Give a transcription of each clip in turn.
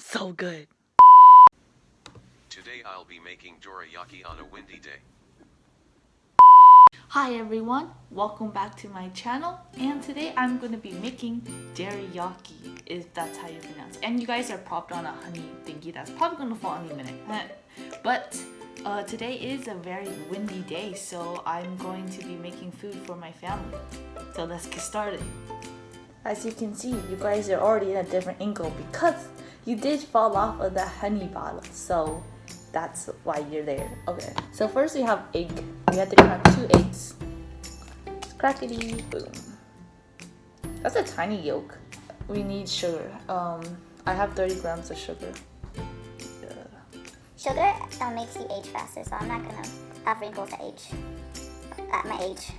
So good. Today I'll be making dorayaki on a windy day. Hi everyone, welcome back to my channel, and today I'm going to be making dorayaki, if that's how you pronounce it. And you guys are propped on a honey thingy that's probably going to fall any minute. But today is a very windy day, so I'm going to be making food for my family. So let's get started. As you can see, you guys are already in a different angle because you did fall off of the honey bottle. So that's why you're there. Okay, so first we have egg. We have to crack 2 eggs. Crackety boom. That's a tiny yolk. We need sugar. I have 30 grams of sugar. Sugar makes you age faster, so I'm not gonna have wrinkles at my age.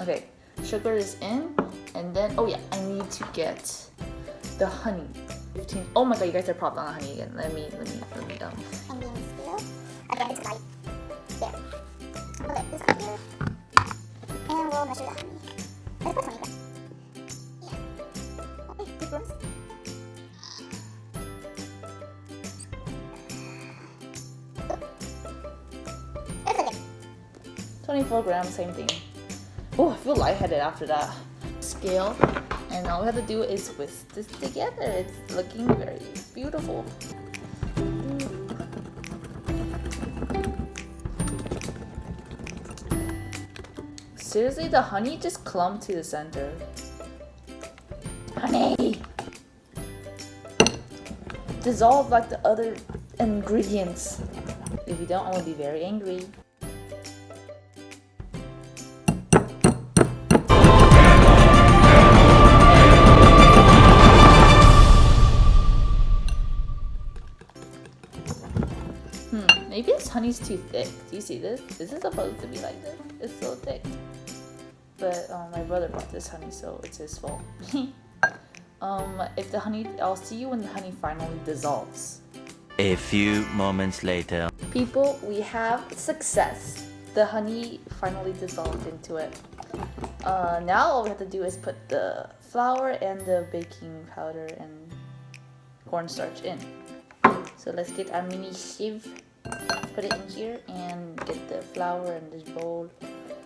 Okay, sugar is in, and then oh yeah, I need to get the honey. 15. Oh my god, you guys are propped on the honey again. Let me I'm being still. Again, it's light. There. Okay, this one here. And we'll measure the honey. Let's put 20 grams. Yeah. Okay, 2 grams. It's okay. 24 grams, same thing. Oh, I feel lightheaded after that. Scale, and all we have to do is whisk this together. It's looking very beautiful. Seriously, the honey just clumped to the center. Honey! Dissolve like the other ingredients. If you don't, I will be very angry. Maybe this honey's too thick. Do you see this? This is supposed to be like this. It's so thick. But my brother bought this honey, so it's his fault. If the honey, I'll see you when the honey finally dissolves. A few moments later. People, we have success. The honey finally dissolved into it. Now all we have to do is put the flour and the baking powder and cornstarch in. So let's get our mini sieve. Put it in here and get the flour in this bowl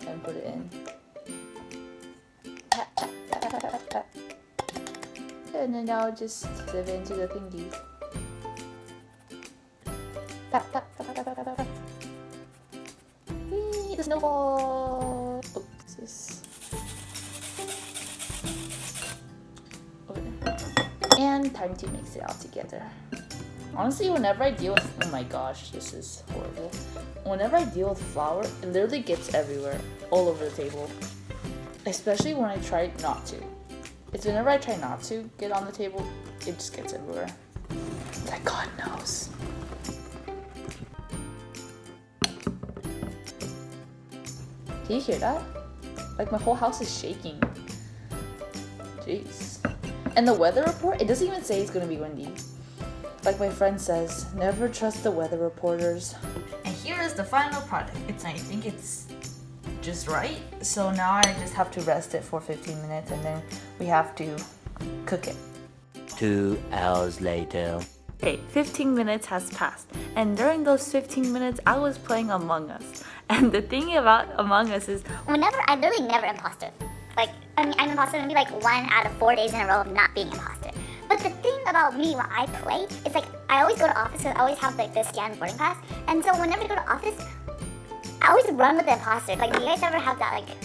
and put it in. And then now just sieve it into the thingy. Whee, the snowball! Oh, what's this? Okay. And time to mix it all together. Honestly, whenever I deal with, oh my gosh, this is horrible. Whenever I deal with flour, it literally gets everywhere, all over the table. Especially when I try not to. It's whenever I try not to get on the table, it just gets everywhere. Like God knows. Can you hear that? Like my whole house is shaking. Jeez. And the weather report, it doesn't even say it's gonna be windy. Like my friend says, never trust the weather reporters. And here is the final product. I think it's just right. So now I just have to rest it for 15 minutes and then we have to cook it. 2 hours later. Okay, 15 minutes has passed. And during those 15 minutes, I was playing Among Us. And the thing about Among Us is, I literally never imposter. Like, I'm imposter maybe like 1 out of 4 days in a row of not being imposter. But the thing about me when I play, it's like I always go to office because I always have like the scan boarding pass. And so whenever I go to office, I always run with the imposter. Like, do you guys ever have that like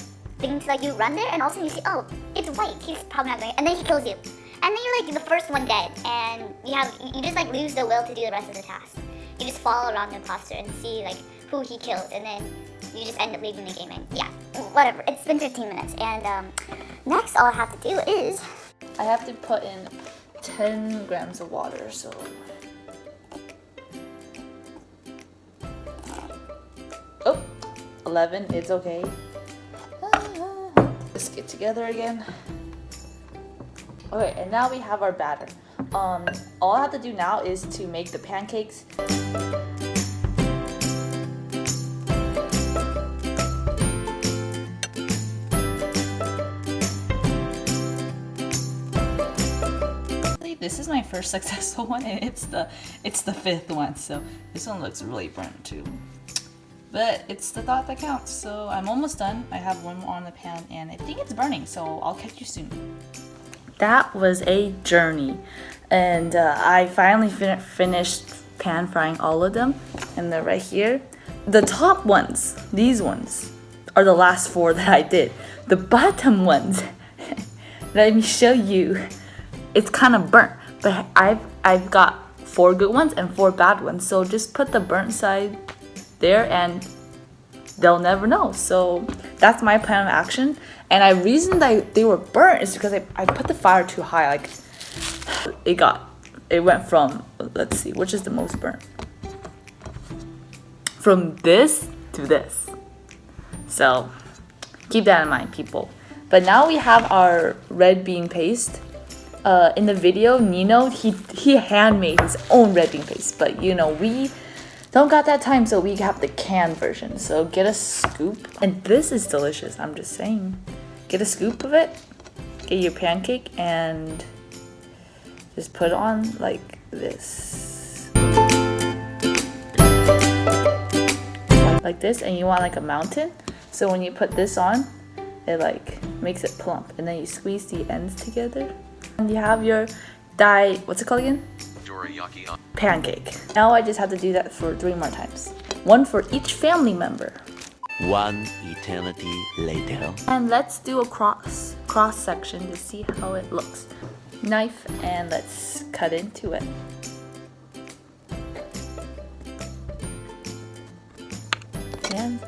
thing to like you run there and also you see, oh, it's white, he's probably not going to, and then he kills you. And then you're like the first one dead and you just like lose the will to do the rest of the task. You just follow around the imposter and see like who he kills and then you just end up leaving the game and yeah, whatever. It's been 15 minutes and next all I have to do is I have to put in 10 grams of water, so oh, 11, it's okay. Let's get together again. Okay, and now we have our batter. All I have to do now is to make the pancakes. this is my first successful one, and it's the 5th one. So this one looks really burnt too. But it's the thought that counts. So I'm almost done. I have one more on the pan, and I think it's burning. So I'll catch you soon. That was a journey, and I finally finished pan frying all of them, and they're right here. The top ones, these ones, are the last 4 that I did. The bottom ones, let me show you. It's kind of burnt, but I've got 4 good ones and 4 bad ones. So just put the burnt side there, and they'll never know. So that's my plan of action. And the reason that they were burnt is because I put the fire too high. Like it went from, let's see, which is the most burnt? From this to this. So keep that in mind, people. But now we have our red bean paste. In the video, Nino, he handmade his own red bean paste. But you know, we don't got that time, so we have the canned version. So get a scoop. And this is delicious, I'm just saying. Get a scoop of it. Get your pancake and just put it on like this. Like this, and you want like a mountain. So when you put this on, it like makes it plump, and then you squeeze the ends together. And you have your what's it called again? Dorayaki on Pancake. Now I just have to do that for 3 more times. 1 for each family member. 1 eternity later. And let's do a cross section to see how it looks. Knife, and let's cut into it. And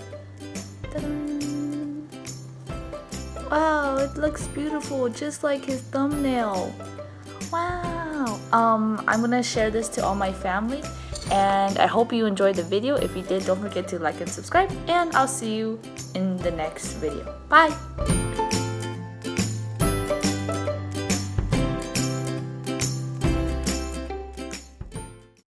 ta-da! Wow, it looks beautiful, just like his thumbnail. Wow. I'm gonna share this to all my family, and I hope you enjoyed the video. If you did, don't forget to like and subscribe, and I'll see you in the next video. Bye.